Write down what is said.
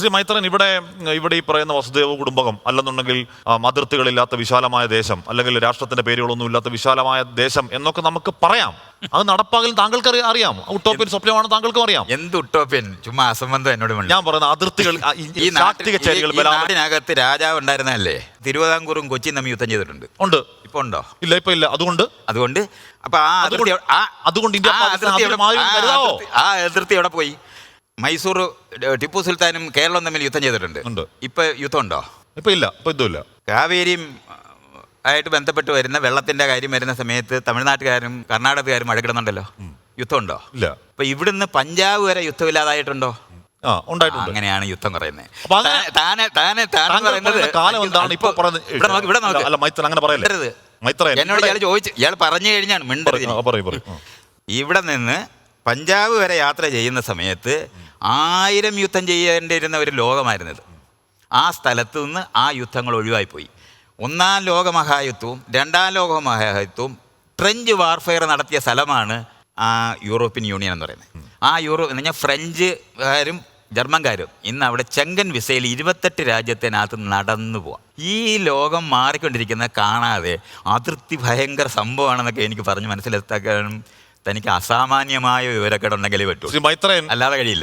ശ്രീ മൈത്രൻ, ഇവിടെ ഈ പറയുന്ന വസുദേവ കുടുംബകം അല്ലെന്നുണ്ടെങ്കിൽ അതിർത്തികളില്ലാത്ത വിശാലമായ ദേശം, അല്ലെങ്കിൽ രാഷ്ട്രത്തിന്റെ പേരുകളൊന്നും ഇല്ലാത്ത വിശാലമായ ദേശം എന്നൊക്കെ നമുക്ക് പറയാം. അത് നടപ്പാകൽ താങ്കൾക്ക് അറിയാം. ഉട്ടോപ്യൻ സ്വപ്നമാണ്, താങ്കൾക്കും അറിയാം. എന്ത് ഉട്ടോപ്യൻ? ചുമ്മാ അസംബന്ധം എന്നോട്. ഞാൻ പറയുന്ന അതിർത്തികൾ, ഈ നാട്ടിനകത്ത് രാജാവ് ഉണ്ടായിരുന്നല്ലേ? തിരുവിതാംകൂറും കൊച്ചിയും തമ്മിൽ യുദ്ധം ചെയ്തിട്ടുണ്ട്. ഉണ്ട്. ഇപ്പൊ ഉണ്ടോ? ഇല്ല, ഇപ്പൊ ഇല്ല. അതുകൊണ്ട് അപ്പൊ ആ അതിർത്തി എവിടെ പോയി? മൈസൂർ ടിപ്പു സുൽത്താനും കേരളവും തമ്മിൽ യുദ്ധം ചെയ്തിട്ടുണ്ട്. ഇപ്പൊ യുദ്ധം ഉണ്ടോ? ഇപ്പൊ ഇല്ല. ഇപ്പൊ ഇതുമില്ല. കാവേരിയും ആയിട്ട് ബന്ധപ്പെട്ട് വരുന്ന വെള്ളത്തിന്റെ കാര്യം വരുന്ന സമയത്ത് തമിഴ്നാട്ടുകാരും കർണാടകക്കാരും മഴകിടുന്നുണ്ടല്ലോ. യുദ്ധം ഉണ്ടോ? ഇല്ല. അപ്പൊ ഇവിടുന്ന് പഞ്ചാബ് വരെ യുദ്ധമില്ലാതായിട്ടുണ്ടോ? അങ്ങനെയാണ് യുദ്ധം പറയുന്നത്. എന്നോട് ഇയാൾ ചോദിച്ചു, ഇയാൾ പറഞ്ഞു കഴിഞ്ഞാണ് മിണ്ടരുത്. ഇവിടെ നിന്ന് പഞ്ചാബ് വരെ യാത്ര ചെയ്യുന്ന സമയത്ത് 1000 യുദ്ധം ചെയ്യേണ്ടിയിരുന്ന ഒരു ലോകമായിരുന്നത്. ആ സ്ഥലത്ത് നിന്ന് ആ യുദ്ധങ്ങൾ ഒഴിവായിപ്പോയി. 1-ാം ലോകമഹായുദ്ധവും 2-ാം ലോകമഹായുദ്ധവും ട്രെഞ്ച് വാർഫെയർ നടത്തിയ സ്ഥലമാണ് ആ യൂറോപ്യൻ യൂണിയൻ എന്ന് പറയുന്നത്. ആ എന്ന് പറഞ്ഞാൽ ഫ്രഞ്ചുകാരും ജർമ്മൻകാരും ഇന്ന് അവിടെ ചെങ്കൻ വിസയിൽ 28 രാജ്യത്തിനകത്ത് നടന്നു പോവാം. ഈ ലോകം മാറിക്കൊണ്ടിരിക്കുന്ന കാണാതെ അതിർത്തി ഭയങ്കര സംഭവമാണെന്നൊക്കെ എനിക്ക് പറഞ്ഞ് മനസ്സിലാക്കാനും തനിക്ക് അസാമാന്യമായ വിവരക്കേടുണ്ടെങ്കിലേ പറ്റൂ. അല്ലാതെ കഴിയില്ല.